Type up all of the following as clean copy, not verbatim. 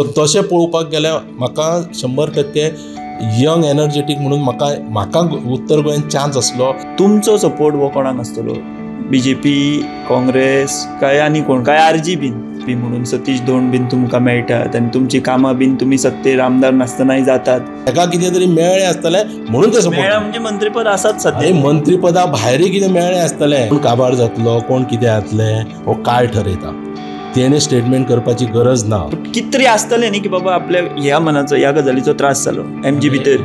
तशें पळोवपाक गेल्यार म्हाका 100% यंग एनर्जेटीक म्हणून म्हाका उत्तर गोंयांत चान्स आसलो. तुमचो सपोर्ट हो कोणाक आसतलो? बीजेपी, काँग्रेस काय आनी कोण, काय आरजी बी म्हणून सतीश धोंड बीन तुमकां मेळटात आनी तुमची कामां बीन तुमी सत्तेर आमदार नासतनाय जातात. ताका कितें तरी मेळ्ळें आसतलें म्हणून ते सपोर्ट म्हणजे मंत्रीपद आसात सध्या. मंत्रीपदा भायरूय कितें मेळ्ळें आसतलें, कोण काबार जातलो, कोण कितें जातलें हो काळ ठरयता. तेणे स्टेटमेंट करपाची गरज ना. कितें तरी आसतलें न्ही की बाबा आपल्या ह्या मनाचो ह्या गजालीचो त्रास जालो एमजी भितर.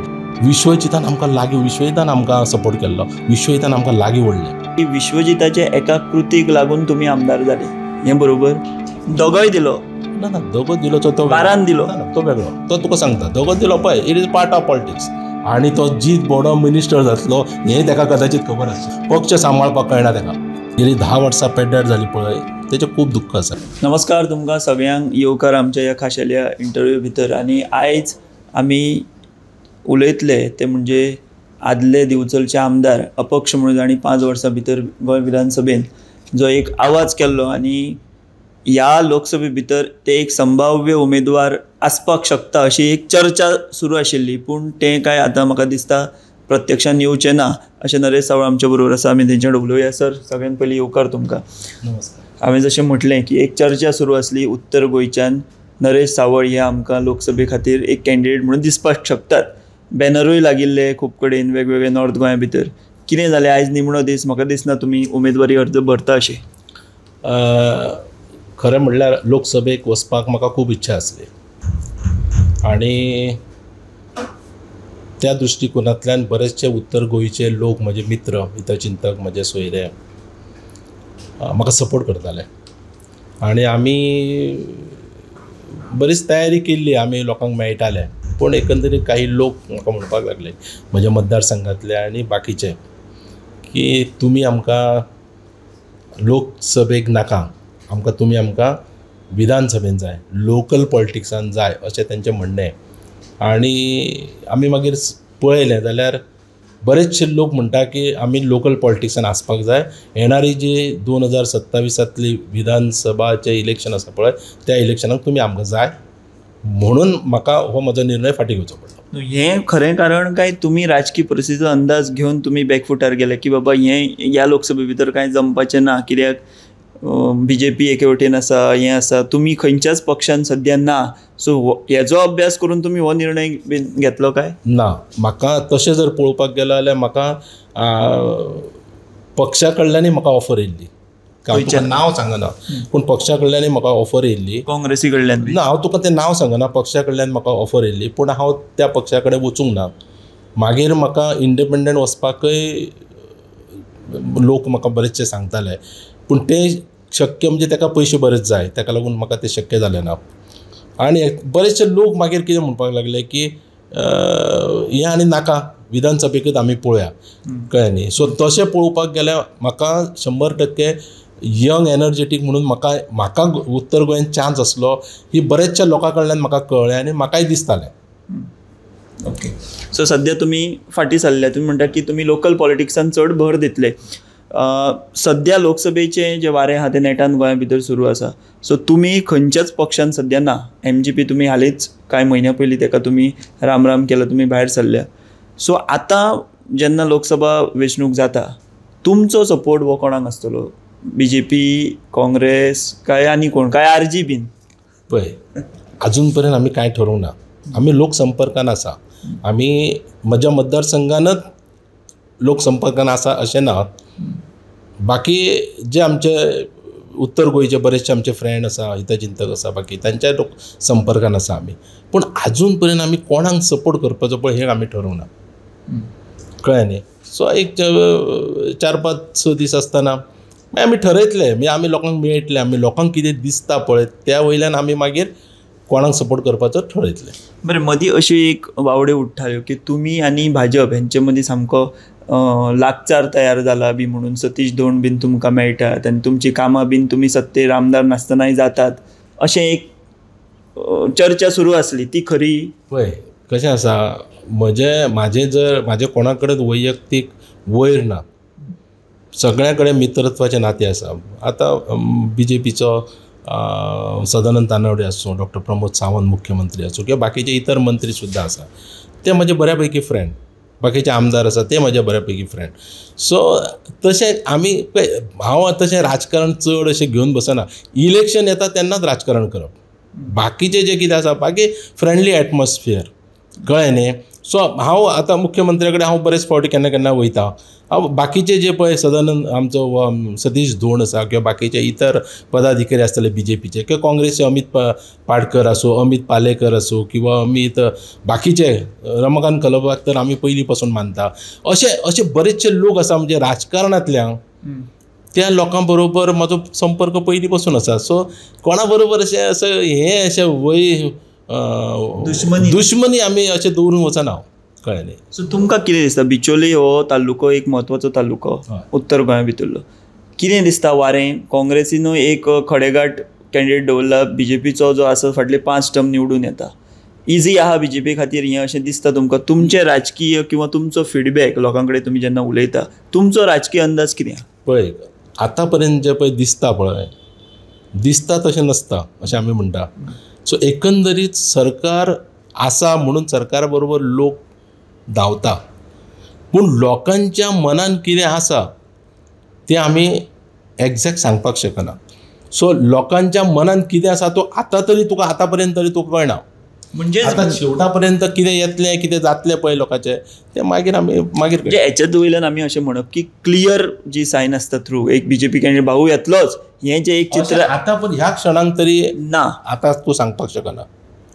विश्वजितान आमकां लागीं, विश्वजितान आमकां सपोर्ट केल्लो, विश्वजितान आमकां लागीं ओडलें. विश्वजिताचे एका कृतीक लागून तुमी आमदार जाले, हें बरोबर? दोगोय दिलो ना दोगो दिलो तो बारान दिलो तो वेगळो. तो तुका सांगता दोगो दिलो पळय, it is part of politics. आनी तो जीत बडो मिनिस्टर जातलो हें ताका कदाचित खबर आसता. पक्ष सांबाळपाक कळना ताका. गेली 10 वर्सां पेड्ड्यार जाली पळय, तेजें खूब दुख्ख आसा. नमस्कार तुमकां सगळ्यांक, येवकार आमच्या ह्या खाशेल्या इंटरव्यू भितर. आनी आयज आमी उलयतले ते म्हणजे आदले दिवचलचे आमदार, अपक्ष म्हणून तांणी 5 वर्सां भितर गोंय विधानसभेन जो एक आवाज केल्लो आनी ह्या लोकसभे भितर ते एक संभाव्य उमेदवार आसपाक शकता अशी एक चर्चा सुरू आशिल्ली. पूण तें काय आतां म्हाका दिसता प्रत्यक्षान येवचें ना अशें नरेश सावळ आमच्या बरोबर आसा. आमी तेंचे कडेन उलोवया. सर, सगळ्यात पयलीं येवकार तुमकां. नमस्कार. हांवें जशें म्हटलें की एक चर्चा सुरू आसली उत्तर गोंयच्यान नरेश सावळ हे आमकां लोकसभे खातीर एक कॅन्डिडेट म्हणून दिसपाक शकतात. बॅनरूय लागिल्ले खूब कडेन वेगवेगळे नॉर्थ गोंया भितर. कितें जालें आयज निमणो दीस, म्हाका दिसना तुमी उमेदवारी अर्ज भरता अशें. खरें म्हणल्यार लोकसभेक वचपाक म्हाका खूब इच्छा आसली आनी त्या दृश्टिकोनांतल्यान बरेचशे उत्तर गोंयचे लोक, म्हजे मित्र, हितचिंतक, म्हजे सोयरे म्हाका सपोर्ट करताले आनी आमी बरीच तयारी केल्ली, आमी लोकांक मेळटाले. पूण एकंदरीत काही लोक म्हाका म्हणपाक लागले, म्हज्या मतदारसंघांतले आनी बाकीचे, की तुमी आमकां लोकसभेक नाका, तुमी आमकां विधानसभेन जाय, लोकल पॉलिटिक्सान जाय अशें तेंचें म्हणणें. आनी आमी मागीर पळयलें जाल्यार बरेचशे लोक म्हणटा की आमी लोकल पॉलिटिक्सान आसपाक जाय. येणारी जी 2027 विधानसभाचें इलेक्शन आसा पळय, त्या इलेक्शनाक तुमी आमकां जाय म्हणून म्हाका हो म्हजो निर्णय फाटीं घेवचो पडलो. हें खरें कारण काय तुमी राजकीय परिस्थितीचो अंदाज घेवन तुमी बॅकफुटार गेले की बाबा हें ह्या लोकसभे भितर कांय जमपाचें ना, कित्याक बीजेपी एके वटेन आसा, हें आसा, तुमी खंयच्याच पक्षान सद्या ना. सो हेजो अभ्यास करून तुमी हो निर्णय बीन घेतलो काय? ना, म्हाका तशें जर पळोवपाक गेलो जाल्यार म्हाका पक्षा कडल्यानय म्हाका ऑफर येयल्ली. नांव सांगना पूण पक्षा कडल्यानय म्हाका ऑफर येयल्ली. काँग्रेसी कडल्यान ना, हांव तुका तें नांव सांगना, पक्षा कडल्यान म्हाका ऑफर येयल्ली. पूण हांव त्या पक्षा कडेन वचूंक ना. मागीर म्हाका इंडिपेंडंट वचपाकय लोक म्हाका बरेचशे सांगताले, पूण तें शक्य म्हणजे ताका पयशे बरेच जाय, ताका लागून म्हाका तें शक्य जालें ना. आनी बरेचशे लोक मागीर कितें म्हणपाक लागले की हें आनी नाका, विधानसभेकूच आमी पळोवया, कळ्ळें न्ही. सो तशें पळोवपाक गेल्यार म्हाका 100% यंग एनर्जेटीक म्हणून म्हाका उत्तर गोंयांत चान्स आसलो ही बरेचशा लोकां कडल्यान म्हाका कळ्ळें आनी म्हाकाय दिसतालें. ओके. सो सध्या तुमी फाटीं सरल्या. तुमी म्हणटा की तुमी लोकल पॉलिटिक्सान चड भर दितले. सध्या लोकसभेचें जें वारें आहा तें नेटान गोंया भितर सुरू आसा. सो तुमी खंयच्याच पक्षान सध्या ना. एमजीपी तुमी हालींच कांय म्हयन्या पयलीं ताका तुमी राम केलो, तुमी भायर सरल्या. सो आतां जेन्ना लोकसभा वेंचणूक जाता, तुमचो सपोर्ट हो कोणाक आसतलो? बीजेपी, काँग्रेस काय आनी कोण, काय आरजी बीन? पळय, अजून पर्यंत आमी कांय ठरोवंक ना. आमी लोकसंपर्कान आसा. आमी म्हज्या मतदारसंघानच लोकसंपर्कान आसा अशें ना. बाकी जे आमचे उत्तर गोंयचे बरेचशे आमचे फ्रेंड आसा, हितचिंतक आसा, बाकी तांच्या लोक संपर्कान आसा आमी. पूण आजून पर्यंत आमी कोणाक सपोर्ट करपाचो पळय हें आमी ठरोवंक ना, कळ्ळें न्ही. सो एक 4-5-6 दीस आसतना मागीर आमी ठरयतले, मागीर आमी लोकांक मेळटले, आमी लोकांक कितें दिसता पळय त्या वयल्यान आमी मागीर कोणाक सपोर्ट करपाचो ठरयतले. बरें, मदीं अशी एक वावड्यो उठ्ठाल्यो की तुमी आनी भाजप हेंचे मदीं सामको लागचार तयार जाला बी म्हणून सतीश धोंड बीन तुमकां मेळटात आनी तुमची कामां बीन तुमी सत्तेर आमदार नासतनाय जातात अशें एक चर्चा सुरू आसली. ती खरी? पळय, कशें आसा, म्हाजे कोणा कडेन वैयक्तीक वयर ना, सगळ्या कडेन मित्रत्वाचे नाते आसा. आतां बीजेपीचो सदानंद तानावडे आसूं, डॉक्टर प्रमोद सावंत मुख्यमंत्री आसूं किंवा बाकीचे इतर मंत्री सुद्दां आसा, ते म्हजे बऱ्यापैकी फ्रेंड. बाकीचे आमदार आसा ते म्हजे बऱ्यापैकी फ्रेंड. सो तशें आमी हांव तशें राजकारण चड अशें घेवन बसना. इलेक्शन येता तेन्नाच राजकारण करप. बाकीचे जे कितें आसा बाकी फ्रेंडली एटमॉस्फियर, कळ्ळें न्ही. सो हांव आतां मुख्यमंत्र्या कडेन हांव बरेच फावटी केन्ना केन्ना वयता. हांव बाकीचे जे पळय सदानंद आमचो सतीश धोंड आसा किंवा बाकीचे इतर पदाधिकारी आसतले BJPचे किंवा काँग्रेसचे अमित पाडकर आसूं, अमित पालेकर आसूं किंवा अमित बाकीचे रमाकांत कलबाक तर आमी पयलीं पासून मानता. अशे बरेचशे लोक आसा म्हणजे राजकारणांतल्या त्या लोकां बरोबर म्हजो संपर्क पयलीं पासून आसा. सो कोणा बरोबर अशें वय दुश्मनी आमी अशें दवरूंक वचना. कळ्ळें न्ही. सो तुमकां कितें दिसता, बिचोली हो तालुको एक म्हत्वाचो तालुको उत्तर गोंया भितरलो, कितें दिसता वारें काँग्रेसीनूय एक खडेगाठ कॅन्डिडेट दवरला, BJPचो जो आसा फाटले 5 टर्म निवडून येता, इजी आहा BJP खातीर हें अशें दिसता तुमकां? तुमचे राजकीय किंवा तुमचो फीडबॅक लोकां कडेन तुमी जेन्ना उलयता, तुमचो राजकीय अंदाज कितें आहा? पळय आतां पर्यंत जे पळय दिसता पळय, दिसता तशें नसता अशें आमी म्हणटा. सो एकंदरीत सरकार आसा म्हणून सरकारा बरोबर लोक धांवता, पूण लोकांच्या मनान कितें आसा तें आमी एग्जॅक्ट सांगपाक शकना. सो लोकांच्या मनान कितें आसा तो आतां तरी तुका आतां पर्यंत तरी तुका कळना. म्हणजे आतां शेवटा पर्यंत कितें येतलें कितें जातलें पळय लोकांचें तें मागीर म्हणजे हेच्याच वयल्यान आमी अशें म्हणप की क्लियर जी सायन आसता थ्रू एक BJP कॅन्डिडेट भाऊ येतलोच हें जें एक चित्र आतां पण ह्या क्षणाक तरी ना. आतां तूं सांगपाक शकना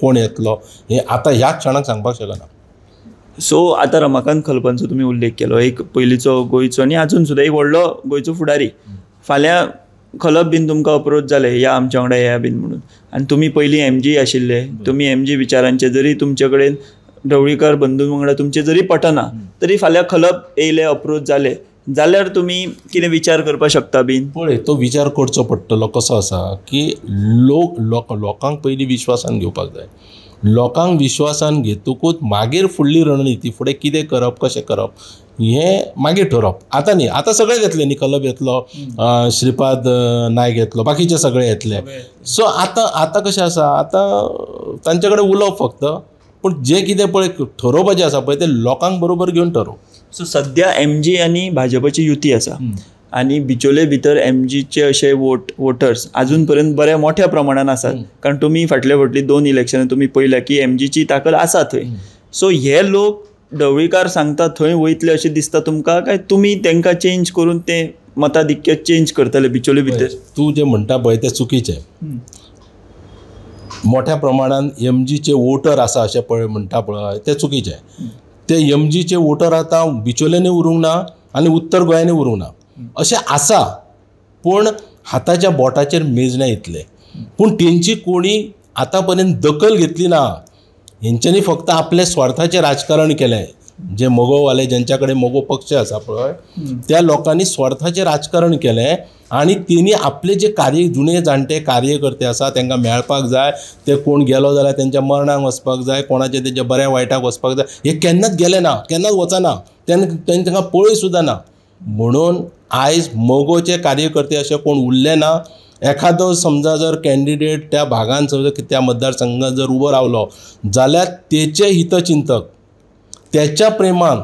कोण येतलो हें आतां ह्या क्षणाक सांगपाक शकना. सो आतां रमाकांत खलपांचो तुमी उल्लेख केलो, एक पयलींचो गोंयचो आनी आजून सुद्दां एक व्हडलो गोंयचो फुडारी. फाल्यां खलप बीन तुमकां अप्रोच जाले या आमच्या वांगडा येया बीन म्हणून, आनी तुमी पयलीं MG आशिल्ले, तुमी MG विचारांचे, जरी तुमचे कडेन ढवळीकर बंधू वांगडा तुमचे जरी पटना तरी फाल्यां खलप येयले अप्रोच जाले जाल्यार तुमी कितें विचार करपाक शकता बीन? पळय तो विचार करचो पडटलो. कसो आसा की लोकांक पयलीं विश्वासान घेवपाक जाय. लोकांक विश्वासान घेतकूच मागीर फुडली रणनिती फुडें कितें करप कशें करप हें मागीर ठरप. आतां न्ही, आतां सगळे येतले न्ही, कलब येतलो, श्रीपाद नायक येतलो, बाकीचे सगळे येतले. सो आतां कशें आसा, आतां तांचे कडेन उलोवप फक्त, पूण जें कितें पळय ठरोवपाचें आसा पळय तें लोकांक बरोबर घेवन ठरोव. सो सद्या MG आनी भाजपाची युती आसा आनी बिचोले भितर MGचे अशे वोटर्स अजून पर्यंत बऱ्या मोठ्या प्रमाणान आसात, कारण तुमी फाटली 2 इलेक्शनां तुमी पळयल्या की MGची ताकद आसा थंय. सो हे लोक ढवळीकार सांगता थंय वयतले अशें दिसता तुमकां, काय तुमी तांकां चेंज करून ते मताधिक्य चेंज करतले बिचोले भितर? तूं जें म्हणटा पळय तें चुकीचें. मोठ्या प्रमाणान MGचे वोटर आसा अशें पळय म्हणटा पळय तें चुकीचें. ते MGचे वोटर आतां बिचोलेनूय उरूंक ना आनी उत्तर गोंयानूय उरूंक ना. अशें आसा पूण हाताच्या बोटाचेर मेजणे इतले. पूण तेंची कोणी आतां पर्यंत दखल घेतली ना. हेंच्यांनी फक्त आपले स्वार्थाचें राजकारण केलें. जे मोगोवाले ज्यांच्या कडेन मोगो पक्ष आसा पळय त्या लोकांनी स्वार्थाचें राजकारण केलें आनी तेणी आपले जे जुने जाणटे कार्यकर्ते आसा तांकां मेळपाक जाय, ते कोण गेलो जाल्यार तेंच्या मरणाक वचपाक जाय, कोणाचे तेंच्या बऱ्या वायटाक वचपाक जाय, हे केन्नाच गेले ना, केन्नाच वचना, तांकां पळय सुद्दां ना. म्हणून आयज मोगोचे कार्यकर्ते अशे कोण उरले ना. एखादो समजा जर कॅन्डिडेट त्या भागांत समजा त्या मतदारसंघात जर उबो रावलो जाल्यार तेचे हितचिंतक त्याच्या प्रेमान,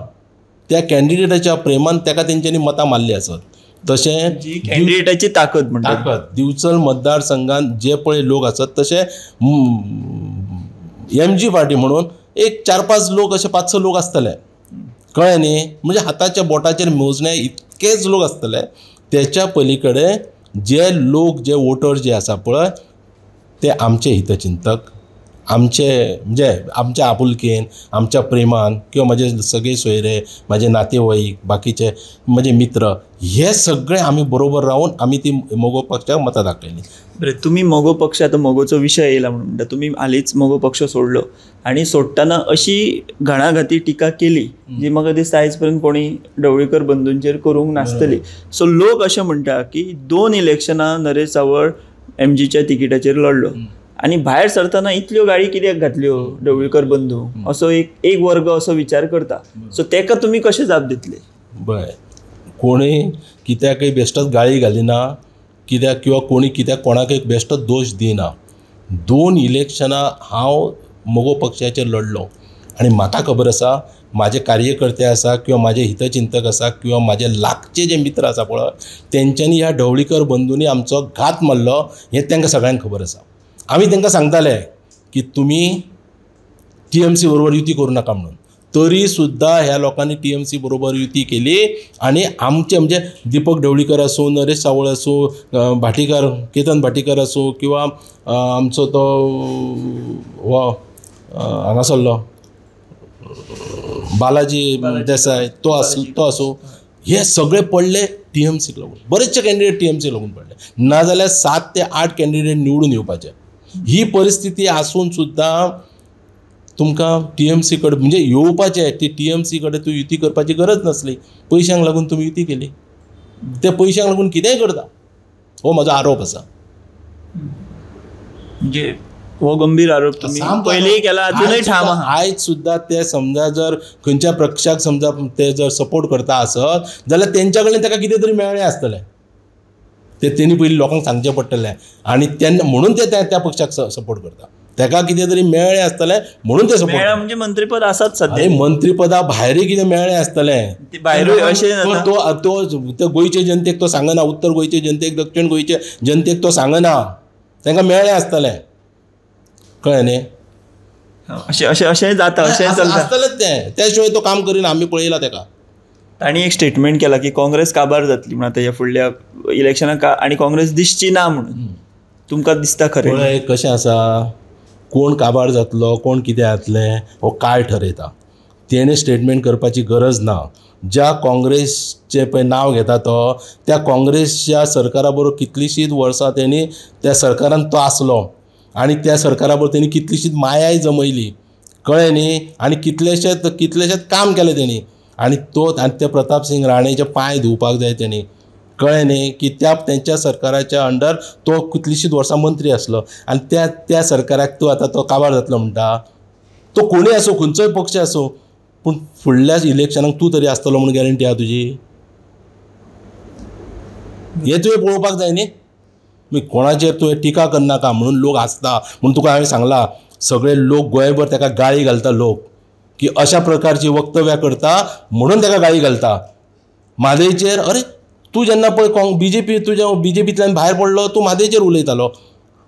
त्या कॅन्डिडेटाच्या प्रेमान ताका तेंच्यांनी मतां मारली आसत. तशें कॅन्डिडेटाची ताकद म्हणटा दिवचल मतदारसंघात जे पळय लोक आसत तशे MG पार्टी म्हणून एक 4-5 लोक अशे 5-6 लोक आसतले, कळ्ळें न्ही. म्हणजे हाताच्या बोटाचेर मोजणे इतकेच लोक आसतले. त्याच्या पलीकडे जे लोक जे वोटर जे आसा पळय ते आमचे हितचिंतक, आमचे म्हणजे आमच्या आपुलकेन, आमच्या प्रेमान, किंवा म्हजे सगळे सोयरे, म्हजे नातेवाईक, बाकीचे म्हजे मित्र, हे सगळे आमी बरोबर रावन आमी ती मोगो पक्षाक मतां दाखयली. बरें, तुमी मोगो पक्ष आतां मोगोचो विशय येयला म्हणून म्हणटा, तुमी हालींच मोगो पक्ष सोडलो आनी सोडटाना अशी घणाघाती टिका केली जी म्हाका दिसता आयज पर्यंत कोणी ढवळीकर बंधूंचेर करूंक नासतली. सो लोक अशें म्हणटा की 2 इलेक्शनां नरेश चावळ MGच्या तिकीटाचेर लढलो आनी भायर सरतना इतल्यो गाळी कित्याक घातल्यो ढवळीकर बंधू, असो एक वर्ग असो विचार करता. सो तेका तुमी कशें जाप दितले? बरें, कोणूय कित्याकय बेश्टोच गाळी घालिना कित्याक किंवा कोणी कित्याक कोणाक एक बेश्टो दोश दिना. 2 इलेक्शनां हांव मोगो पक्षाचेर लढलो आनी म्हाका खबर आसा म्हाजे कार्यकर्ते आसा किंवा म्हाजे हितचिंतक आसा किंवा म्हाजे लागचे जे मित्र आसा पळय तेंच्यांनी ह्या ढवळीकर बंधूंनी आमचो घात मारलो हें तांकां सगळ्यांक खबर आसा. आमी तांकां सांगताले की तुमी TMC बरोबर युती करूं नाका म्हणून. तरी सुद्दां ह्या लोकांनी TMC बरोबर युती केली आनी आमचे म्हणजे दीपक ढवळीकर आसूं, नरेश सावळ आसूं, भाटीकार केतन भाटीकर आसूं किंवा आमचो तो हो हांगासरलो बालाजी देसाय तो आसूं हे सगळे पडले TMCक लागून. बरेचशे कॅन्डिडेट TMCक लागून पडले. नाजाल्यार 7 ते 8 कॅन्डिडेट निवडून येवपाचे. ही परिस्थिती आसून सुद्दां तुमकां TMC कडेन म्हणजे येवपाचें ती TMC कडेन तूं युती करपाची गरज नासली. पयशांक लागून तुमी युती केली. त्या पयशांक लागून कितेंय करता हो म्हजो आरोप आसा. म्हणजे हो गंभीर आरोप तुम्ही पयलींय केला अजूनय ठाम आहा. आयज सुद्दां ते समजा जर खंयच्या पक्षाक समजा ते जर सपोर्ट करता आसत जाल्यार तेंच्या कडल्यान ताका कितें तरी मेळ्ळें आसतलें. ते तेणी पयलीं लोकांक सांगचें पडटलें आनी तेन्ना म्हणून ते त्या पक्षाक सपोर्ट करता. ताका कितें तरी मेळ्ळें आसतलें म्हणून ते सपोर्ट म्हणजे मंत्रीपद आसात सध्या. मंत्रीपदा भायरूय कितें मेळ्ळें आसतलें भायरूय अशें तो गोंयचे जनतेक तो सांगना. उत्तर गोंयचे जनतेक दक्षिण गोंयचे जनतेक तो सांगना. तांकां मेळ्ळें आसतलें. कळ्ळें न्ही. अशें जाता अशें चलता आसतलेंच तें. त्या शिवाय तो काम करिना. आमी पळयलां ताका. तांणी एक स्टेटमेंट केला की काँग्रेस काबार जातली म्हणून आतां ह्या फुडल्या इलेक्शनाक आनी काँग्रेस दिसची ना म्हणून. तुमकां दिसता खरें? पळय कशें आसा कोण काबार जातलो कोण कितें जातलें हो काळ ठरयता. तेणें स्टेटमेंट करपाची गरज ना. ज्या काँग्रेसचें पळय नांव घेता तो त्या काँग्रेसच्या सरकारा बरोबर कितलींशींच वर्सां तेणी त्या सरकारान तो आसलो आनी त्या सरकारा बरोबर तेणी कितलीशींच मायाय जमयली. कळ्ळें न्ही. आनी कितलेशेच काम केलें तेणी आनी ते प्रताप सिंग राणेचे पांय धुवपाक जाय तेणी. कळ्ळें न्ही की तेंच्या सरकाराच्या अंडर तो कितलींशींच वर्सां मंत्री आसलो आनी त्या सरकाराक तूं आतां तो काबार जातलो म्हणटा. तो कोणूय आसूं खंयचोय पक्ष आसूं पूण फुडल्या इलेक्शनाक तूं तरी आसतलो म्हणून गॅरंटी आहा तुजी? हें तुवें पळोवपाक जाय न्ही. कोणाचेर तुवें टिका करनाका म्हणून लोक आसता म्हणून तुका हांवें सांगलां. सगळे लोक गोंयभर ताका गाळी घालता लोक की अशा प्रकारची वक्तव्यां करता म्हणून ताका गाळी घालता. म्हादयचेर अरे तूं जेन्ना पळय BJPंतल्यान भायर पडलो तूं म्हादयचेर उलयतालो.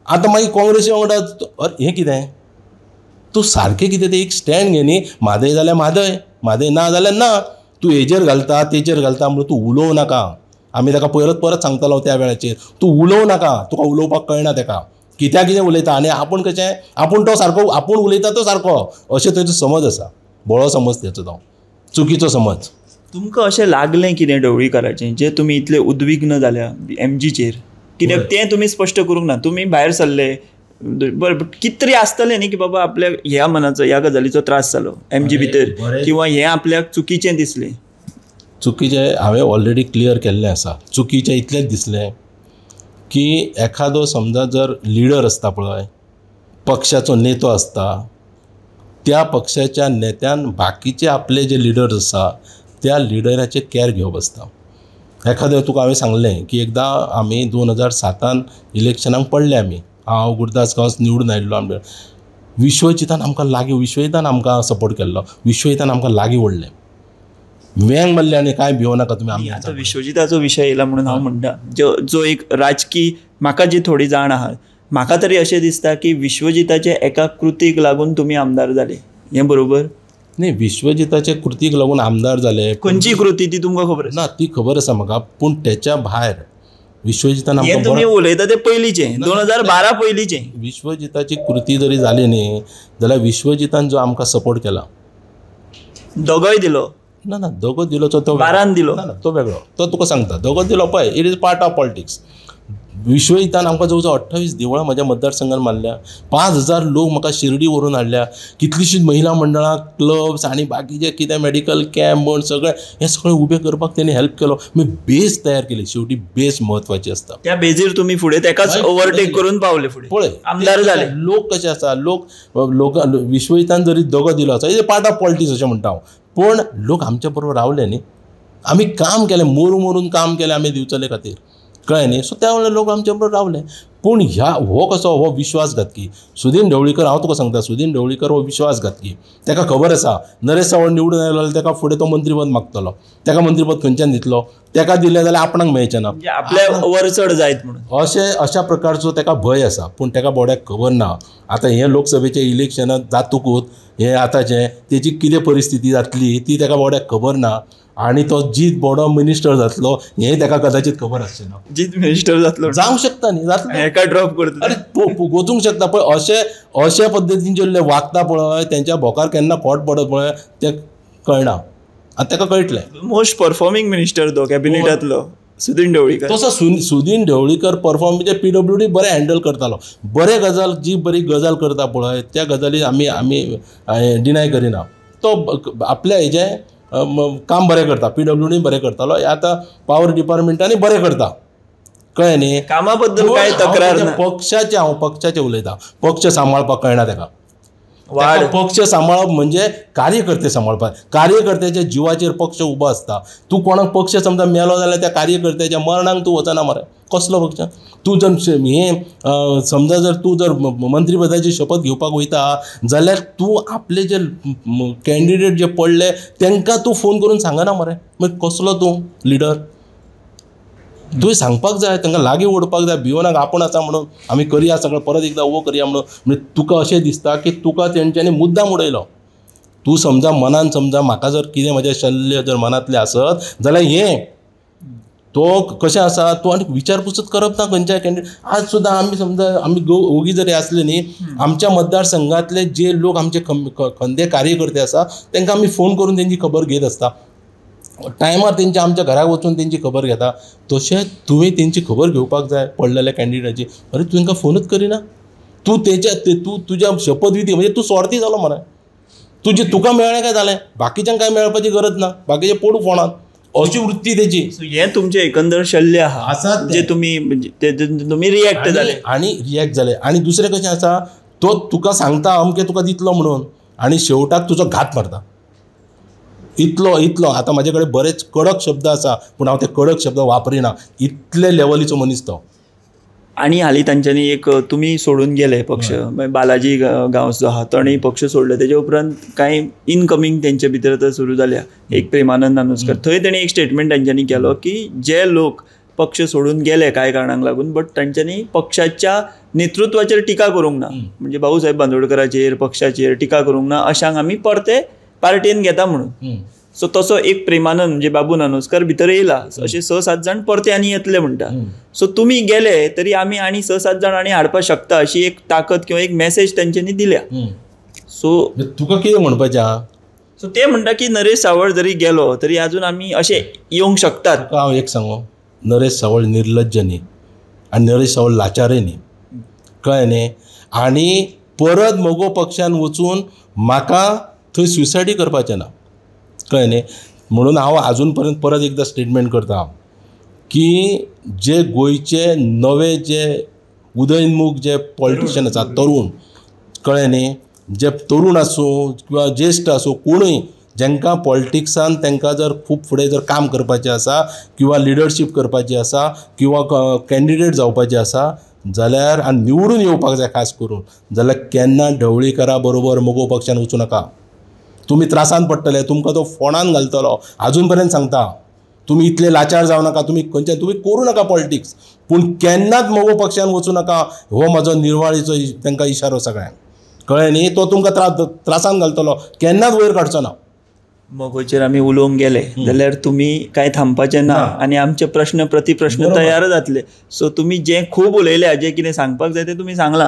आतां मागीर काँग्रेसी वांगडा अरे हें कितें? तूं सारकें कितें तें एक स्टँड घे न्ही. म्हादय जाल्यार म्हादय ना जाल्यार ना. तूं हेजेर घालता तेजेर घालता म्हणून तूं उलोवं नाका. आमी ताका परत सांगतालो त्या वेळाचेर तूं उलोवं नाका. तुका उलोवपाक कळना ताका कित्याक कितें उलयता. आनी आपूण कशें आपूण तो सारको आपूण उलयता तो सारको अशें तेजो समज आसा. बोळो समज तेचो तो चुकीचो समज. तुमकां अशें लागलें कितें ढवळीकराचें जे तुमी इतले उद्विग्न जाल्या MGचेर कित्याक तें तुमी स्पश्ट करूंक ना. तुमी भायर सरले बरें कितें तरी आसतलें न्ही की बाबा आपल्याक ह्या मनाचो ह्या गजालीचो त्रास जालो MG भितर किंवा हें आपल्याक चुकीचें दिसलें. चुकीचें हांवें ऑलरेडी क्लियर केल्लें आसा. चुकीचें इतलेंच दिसलें की एखादो समजा जर लिडर आसता पळय पक्षाचो नेतो आसता त्या पक्षाच्या नेत्यान बाकीचे आपले जे लिडर्स आसा त्या लिडराचे कॅर घेवप आसता. एखादें तुका हांवें सांगलें की एकदां आमी 2007 इलेक्शनाक पडले आमी. हांव गुरदास गांवस निवडून आयिल्लो आमचे विश्वजितान आमकां लागीं विश्वजितान आमकां सपोर्ट केल्लो. विश्वजितान आमकां लागीं ओडलें. वेंग मारलें आनी कांय भिवो नाका तुमी. आमी आतां विश्वजिताचो विशय येयला म्हणून हांव म्हणटा जो एक राजकीय म्हाका जी थोडी जाण आहा म्हाका तरी अशें दिसता की विश्वजिताचे एका कृतीक लागून तुमी आमदार जाले. हें बरोबर? न्ही विश्वजिताचे कृतीक लागून आमदार जाले. खंयची कृती ती तुमकां खबर ना ती खबर आसा म्हाका. पूण तेच्या भायर विश्वजितान हें तुमी उलयता तें पयलींचें 2012 पयलींचें. विश्वजिताची कृती जरी जाली न्ही जाल्यार विश्वजितान जो आमकां सपोर्ट केला दोगोय दिलो ना दोगो दिलो तो 12 दिलो ना तो वेगळो. तो तुका सांगता दोगो दिलो पळय. It is part of politics. विश्वजितान आमकां जवळ 28 देवळां म्हज्या मतदारसंघान मारल्या. 5000 लोक म्हाका शिर्डी व्हरून हाडल्या. कितलींशींच महिला मंडळां क्लब्स आनी बाकीचे कितें मेडिकल कॅम्प म्हण सगळें हें सगळें उबें करपाक तेणी हेल्प केलो. मागीर बेस तयार केली. शेवटी बेस म्हत्वाची आसता. त्या बेजीर तुमी फुडें तेकाच ओवरटेक करून पावले फुडें पळय आमदार जाले. लोक कशे आसा लोक विश्वजितान जरी दोगो दिलो आसा इज पार्ट ऑफ पॉलिटिक्स अशें म्हणटा हांव. पूण लोक आमच्या बरोबर रावले न्ही. आमी काम केलें मोरून काम केलें आमी दिवचले खातीर. कळ्ळें न्ही. सो त्या वेळार लोक आमचे बरोबर रावले. पूण हो कसो हो विश्वासघातकी सुदीन ढवळीकर, हांव तुका सांगता, सुदीन ढवळीकर हो विश्वासघातकी. ताका खबर आसा नरेश सावळ निवडून आयलो जाल्यार ताका फुडें तो मंत्रीपद मागतलो, ताका मंत्रीपद खंयच्यान दितलो, ताका दिलें जाल्यार आपणाक मेळचें ना, आपल्या वर चड जायत म्हणून अशा प्रकारचो ताका भंय आसा. पूण ताका बोड्याक खबर ना आतां हें लोकसभेचें इलेक्शन जातकूच हें आतांचें तेची कितें परिस्थिती जातली ती ताका बोड्याक खबर ना. आनी तो जीत बडो मिनिस्टर जातलो हेंय ताका कदाचित खबर आसचें ना. जीत मिनिस्टर जातलो जावंक शकता न्ही, जातलो एका ड्रॉप करता अरे वचूंक शकता. पण अशे पद्दतीन जे वागता पळय तेंच्या भोकार केन्ना खोट पडत पळय तें कळना. आतां ताका कळटलें. मोस्ट परफॉर्मिंग मिनिस्टर तो कॅबिनेटांतलो सुदीन ढवळीकर. तसो सुदीन ढवळीकर परफॉर्म म्हणजे PWD बरें हँडल करतालो. बरे गजाल जी बरी गजाल करता पळय त्या गजाली आमी डिनाय करिना. तो आपल्या हेजें काम बरें करता, PWD बरें करतालो, आतां पावर डिपार्टमेंटांनी बरें करता. कळ्ळें न्ही. कामा बद्दल कांय तक्रार ना. हांव पक्षाचें उलयतां. पक्ष सांबाळपाक कळना ताका. वाड पक्ष सांबाळप म्हणजे कार्यकर्ते सांबाळपाक. कार्यकर्त्याच्या जिवाचेर पक्ष उबो आसता. तूं कोणाक पक्ष समजा मेलो जाल्यार त्या कार्यकर्त्याच्या मरणाक तूं वचना मरे. कसलो पक्ष? तूं जर हें समजा जर तूं जर मंत्रीपदाची शपथ घेवपाक वयता जाल्यार तूं आपले जे कॅन्डिडेट जे पडले तांकां तूं फोन करून सांगना मरे. मागीर कसलो तूं लिडर? तुवें सांगपाक जाय, तांकां लागीं ओडपाक जाय. भिवनाक आपूण आसा म्हणून आमी करया सगळें परत एकदां वो करया म्हणून. म्हणजे तुका अशें दिसता की तुका तेंच्यांनी मुद्दाम उडयलो. तूं समजा मनान समजा म्हाका जर कितें म्हजें शल्य जर मनांतलें आसत जाल्यार हें तो कशें आसा तूं आनी विचारपूसच करप ना खंयच्याय कॅन्डिडेट. आज सुद्दां आमी समजा आमी ओगी जरी आसले न्ही आमच्या मतदारसंघांतले जे लोक आमचे खंदे कार्यकर्ते आसा तांकां आमी फोन करून तेंची खबर घेत आसता. टायमार तेंच्या आमच्या घराक वचून तेंची खबर घेता. तशें तुवें तेंची खबर घेवपाक जाय पडलेल्या कॅन्डिडेटाची. अरे तूं तांकां फोनूच करिना. तूं तूं तुज्या शपथविधी म्हणजे तूं स्वार्थी जालो मरे. तुका मेळ्ळें काय जालें, बाकीच्यांक काय मेळपाची गरज ना, बाकीचे पडू फोणान. अशी वृत्ती तेची. हें तुमचें एकंदर शल्य आसा जे तुमी रिएक्ट जाले आनी रिएक्ट जाले. आनी दुसरें कशें आसा तो तुका सांगता अमकें तुका दितलो म्हणून आनी शेवटाक तुजो घात मारता. इतलो आतां म्हाजे कडेन बरेच कडक शब्द आसा पूण हांव ते कडक शब्द वापरिना. इतले लेवलीचो मनीस तो. आणि हालीं तांच्यांनी एक तुमी सोडून गेले पक्ष, बालाजी गांवस जो आहा ताणें पक्ष सोडलो. तेजे उपरांत कांय इनकमींग तेंचे भितर आतां सुरू जाल्या. एक प्रेमानंद नानोसकर, थंय तेणें एक स्टेटमेंट तांच्यांनी केलो की जे लोक पक्ष सोडून गेले कांय कारणांक लागून बट तांच्यांनी पक्षाच्या नेतृत्वाचेर टिका करूंक ना. म्हणजे भाऊसाहेब बांदोडकराचेर पक्षाचेर टिका करूंक ना अशांक आमी परते पार्टीन घेता म्हणून. सो तसो एक प्रेमानंद म्हणजे बाबू नानोसकर भितर येयला. अशे 6-7 जाण परते आनी येतले म्हणटा. सो तुमी गेले तरी आमी आनी 6-7 जाण आनी हाडपाक शकता अशी एक ताकद किंवा एक मेसेज तेंच्यांनी दिल्या. सो तुका कितें म्हणपाचें आहा? सो ते म्हणटा की नरेश सावळ जरी गेलो तरी आजून आमी अशे येवंक शकतात. हांव एक सांगू, नरेश सावळ निर्लज्ज न्ही आनी नरेश सावळ लाचारय न्ही. कळ्ळें न्ही. आनी परत मोगो पक्षान वचून म्हाका थंय सुसायडी करपाचें ना. कळ्ळें न्ही. म्हणून हांव आजून पर्यंत परत एकदां स्टेटमेंट करता की जे गोंयचे नवे जे उदयनमुख जे पॉलिटिशियन आसा तरूण, कळ्ळें न्ही, जे तरूण आसूं किंवा ज्येश्ठ आसूं कोणूय जांकां पॉलिटिक्सान तांकां जर खूब फुडें जर काम करपाचें आसा किंवा लिडरशीप करपाची आसा किंवा कॅन्डिडेट जावपाचें आसा जाल्यार आनी निवडून येवपाक जाय खास करून जाल्यार केन्ना ढवळीकरा बरोबर मोगो पक्षान वचूं नाका. तुमी त्रासान पडटले, तुमकां तो फोंडान घालतलो. आजून पर्यंत सांगता तुमी इतले लाचार जावं नाका. तुमी करूं नाका पॉलिटिक्स पूण केन्नाच मोगो पक्षान वचूं नाका. हो म्हजो निर्वाळीचो तांकां इशारो सगळ्यांक. कळ्ळें न्ही. तो तुमकां त्रासान घालतलो, केन्नाच वयर काडचो ना. मोगोचेर आमी उलोवंक गेले जाल्यार तुमी कांय थांबपाचें ना आनी आमचे प्रश्न प्रतिप्रश्न तयार जातले. सो तुमी जें खूब उलयल्या, जें कितें सांगपाक जाय तें तुमी सांगलां.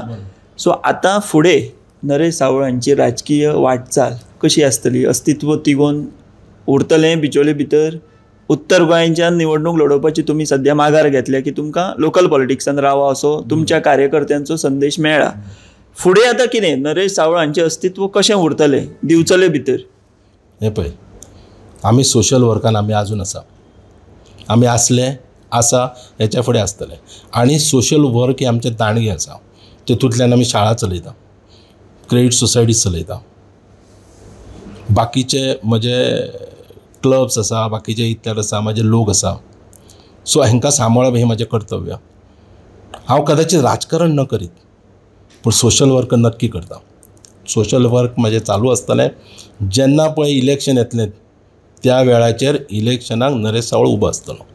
सो आतां फुडें नरेश सावळ हांची राजकीय वाटचाल कशी आसतली? अस्तित्व तिगोवन उरतलें बिचोले भितर? उत्तर गोंयच्यान निवडणूक लडोवपाची तुमी सद्या माघार घेतल्या की तुमकां लोकल पॉलिटिक्सान रावा असो तुमच्या कार्यकर्त्यांचो संदेश मेळ्ळा. फुडें आतां कितें? नरेश सावळ हांचें अस्तित्व कशें उरतलें दिवचले भितर? हें पळय, आमी सोशल वर्कान आमी आजून आसा. आमी आसा हेच्या फुडें आसतले. आनी सोशल वर्क हें आमचें दांडगें आसा. तेतूंतल्यान आमी शाळा चलयता, क्रेडीट सोसायटीज चलयता, बाकीचे म्हजे क्लब्स आसा, बाकीचे इत्याद आसा, म्हाजे लोक आसा. सो हांकां सांबाळप हें म्हजें कर्तव्य. हांव कदाचित राजकारण न करीत पूण सोशल वर्क नक्की करता. सोशल वर्क म्हजें चालू आसतलें. जेन्ना पळय इलेक्शन येतलें त्या वेळाचेर इलेक्शनाक नरेश सावळ उबो आसतलो.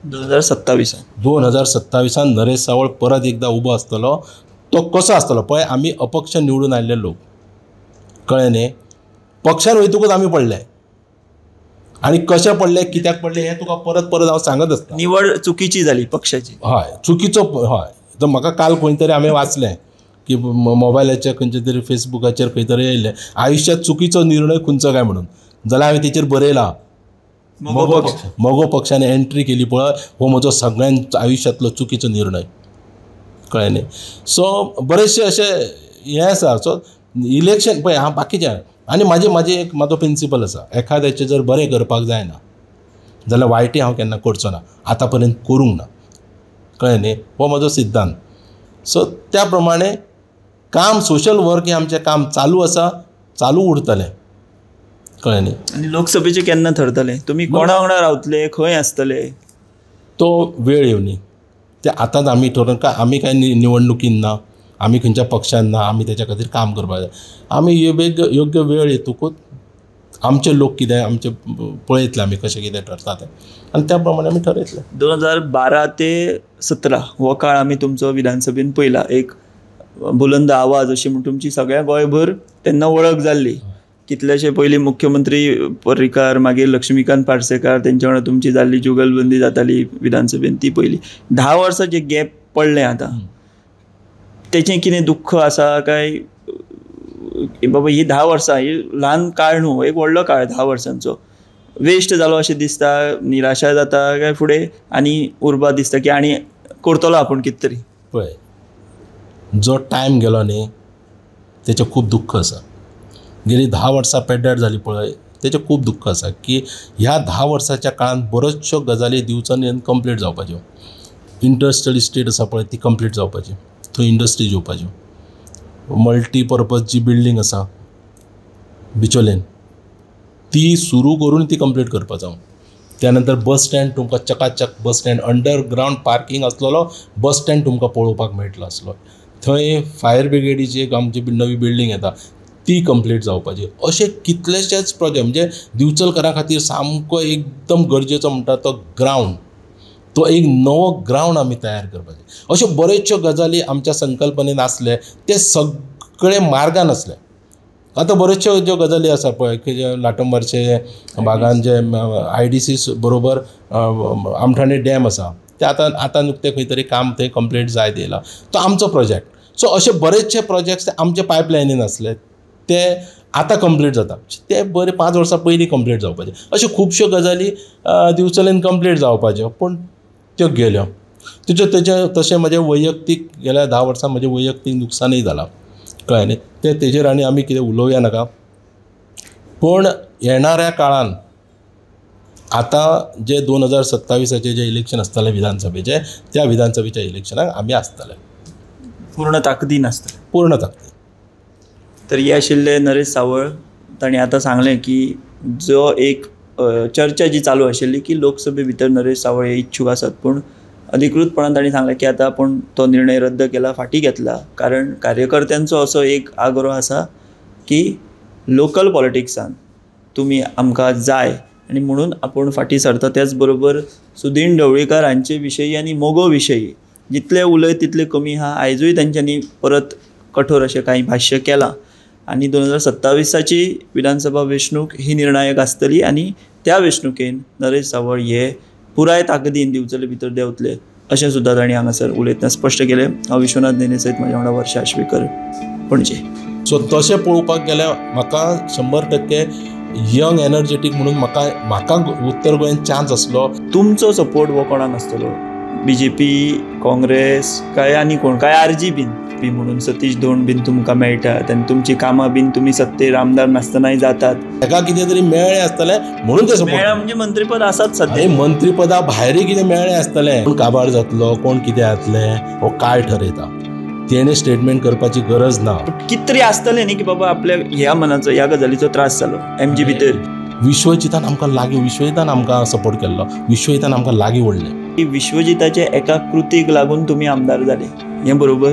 2027 नरेश सावळ परत एकदा उबो आसतलो. तो कसो आसतलो पळय, आमी अपक्ष निवडून आयिल्ले लोक, कळ्ळें न्ही. पक्षान वयतकूच आमी पडले आनी कशें पडले, कित्याक पडले हें तुका परत परत हांव सांगत आसता. निवड चुकीची जाली पक्षाची. हय, चुकीचो. हय, तर म्हाका काल खंय तरी हांवें वाचलें की मोबायलाचेर खंयचे तरी फेसबुकाचेर खंय तरी येयलें आयुश्यांत चुकीचो निर्णय खंयचो काय म्हणून. जाल्यार हांवें तेचेर बरयलां मोगो पक्षाने एंट्री केली पळय, हो म्हजो सगळ्यांत आयुश्यांतलो चुकीचो निर्णय. कळ्ळें न्ही. सो बरेचशे अशे हें आसा. सो इलेक्शन पळय हांव बाकीचें आनी म्हाजें एक म्हाजो प्रिंसिपल आसा, एखाद्याचें जर बरें करपाक जायना जाल्यार वायटूय हांव केन्ना करचो ना, आतां पर्यंत करूंक ना. कळ्ळें न्ही. हो म्हजो सिद्धांत. सो त्या प्रमाणे काम सोशल वर्क हें आमचें काम चालू आसा, चालू उरतलें. कळ्ळें न्ही. आनी लोकसभेचे केन्ना थरतले, तुमी कोणा वांगडा रावतले, खंय आसतले, तो वेळ येवनी. ते आतांच आमी ठरोवन आमी कांय निवडणुकीन ना, आमी खंयच्या पक्षान ना, आमी तेच्या खातीर काम करपाक जाय. आमी योग्य वेळ येतकूच आमचे लोक कितें आमचे पळयतले आमी कशें कितें ठरता तें आनी त्या प्रमाणे आमी ठरयतले. 2012 ते 17 हो काळ आमी तुमचो विधानसभेन पयला. एक बुलंद आवाज अशी म्हण तुमची सगळ्या गोंयभर तेन्ना वळख जाल्ली. कितलेशे पयलीं मुख्यमंत्री पर्रीकार, मागीर लक्ष्मीकांत पार्सेकार, तेंच्या वांगडा तुमची जाल्ली जुगलबंदी जाताली विधानसभेन, ती पयली. 10 वर्सां जे गॅप पडलें आतां, तेचें कितें दुख्ख आसा काय बाबा ही 10 वर्सां ही ल्हान काळ न्हू, एक व्हडलो काळ 10 वर्सांचो वेस्ट जालो अशें दिसता, निराशा जाता काय फुडें आनी उर्बा दिसता की आनी करतलो आपूण कितें तरी. पळय, जो टायम गेलो न्ही तेचें खूब दुख्ख आसा. गेली 10 वर्सां पेड्ड्यार जाली पळय, तेचें खूब दुख्ख आसा की ह्या 10 वर्साच्या काळांत बऱ्योचश्यो गजाली दिवचो कंप्लीट जावपाच्यो. इंडस्ट्रियल इस्टेट आसा पळय ती कंप्लीट जावपाची, थंय इंडस्ट्रीज येवपाच्यो. मल्टीपर्पज जी बिल्डींग आसा बिचोलेन ती सुरू करून ती कंप्लीट करपा जावं. त्यानंतर बस स्टँड तुमकां चकाचक बस स्टँड, अंडरग्रावंड पार्किंग आसलेलो बस स्टँड तुमकां पळोवपाक मेळटलो आसलो. थंय फायर ब्रिगेडीची एक आमची नवी बिल्डींग येता ती कंप्लीट जावपाची. अशे कितलेशेच प्रोजेक्ट म्हणजे दिवचलकारां खातीर सामको एकदम गरजेचो म्हणटा तो ग्रावंड, तो एक नवो ग्रावंड आमी तयार करपाचें. अश्यो बऱ्योचश्यो गजाली आमच्या संकल्पनेन आसले, ते सगळे मार्गान आसले. आतां बऱ्योचश्यो ज्यो गजाली आसा पळय की जे लाटंबरचे बागान जे IDC बरोबर आमठाणे डॅम आसा ते आतां नुकतें खंय तरी काम थंय कंप्लीट जायत येयला, तो आमचो प्रोजेक्ट. सो अशे बरेचशे प्रोजेक्ट्स आमचे पायपलायनीन आसले ते आतां कंप्लीट जाता, ते बरे 5 वर्सां पयलीं कंप्लीट जावपाचे. अश्यो खुबश्यो गजाली दिवचलेन कंप्लीट जावपाच्यो पूण त्यो गेल्यो. तेचे तशें म्हजें वैयक्तीक गेल्या 10 वर्सां म्हजें वैयक्तीक नुकसानूय जालां. कळ्ळें न्ही. तेजेर आनी आमी कितें उलोवया नाका. पूण येणाऱ्या काळान आतां जे 2027 जे इलेक्शन आसतलें विधानसभेचें, त्या विधानसभेच्या इलेक्शनाक आमी आसतले पूर्ण ताकदीन आसतले. पूर्ण ताकदीन. तर हे आशिल्ले नरेश सावळ. ताणें आतां सांगलें की जो एक चर्चा जी चालू आशिल्ली की लोकसभे भितर नरेश सावळ हे इच्छूक आसात, पूण अधिकृतपणान ताणें सांगलें की आतां आपूण तो निर्णय रद्द केला, फाटीं घेतला. कारण कार्यकर्त्यांचो असो एक आग्रो आसा की लोकल पॉलिटिक्सान तुमी आमकां जाय आनी म्हणून आपूण फाटीं सरता. त्याच बरोबर सुदीन ढवळीकर हांचे विशयी आनी मोगो विशयी जितले उलय तितले कमी आहा. आयजूय तांच्यांनी परत कठोर अशें कांय भाश्य केलां आनी 2027 विधानसभा वेंचणूक ही निर्णायक आसतली आनी त्या वेंचणुकेन नरेश सावळ हे पुराय ताकदीन दिवचले भितर देंवतले अशें सुद्दां ताणें हांगासर उलयतना स्पश्ट केलें. हांव विश्वनाथ नेने सयत म्हाज्या वांगडा वर्षा आश्वेकर, पणजे. सो तशें पळोवपाक गेल्यार म्हाका 100% यंग एनर्जेटीक म्हणून म्हाका उत्तर गोंयांत चान्स आसलो. तुमचो सपोर्ट हो कोणाक आसतलो? BJP, काँग्रेस काय आनी कोण, काय RG बीन म्हणून सतीश धोंड बीन तुमकां मेळटात आनी तुमची कामां बीन तुमी सत्तेर आमदार नासतनाय जातात. ताका कितें तरी मेळ्ळें आसतलें म्हणून ते सपोर्ट. मेळ्ळें म्हणजे मंत्रीपद आसात सध्या. मंत्रीपदा भायरूय कितें मेळ्ळें आसतलें. कोण काबार जातलो, कोण कितें जातलें हो काळ ठरयता. तेणें स्टेटमेंट करपाची गरज ना. कितें तरी आसतलें न्ही की बाबा आपल्या ह्या मनाचो ह्या गजालीचो त्रास जालो MG भितर. विश्वजितान आमकां लागीं, विश्वजितान आमकां सपोर्ट केल्लो, विश्वजितान आमकां लागीं उरलें. की विश्वजिताचे एका कृतीक लागून तुमी आमदार जाले, हें बरोबर?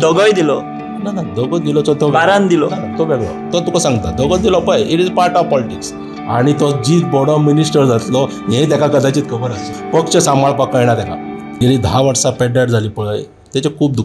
दोगोय दिलो? ना ना दोगो दिलो तो बारान दिलो? तो वेगळो, तो तुका सांगता दोगो दिलो पळय, it is part of politics. आनी तो जी बडो मिनिस्टर जातलो हें ताका कदाचित खबर आसची. पक्ष सांबाळपाक कळना ताका. गेली 10 वर्सां पेड्ड्यार जाली पळय, तेजें खूब दुख.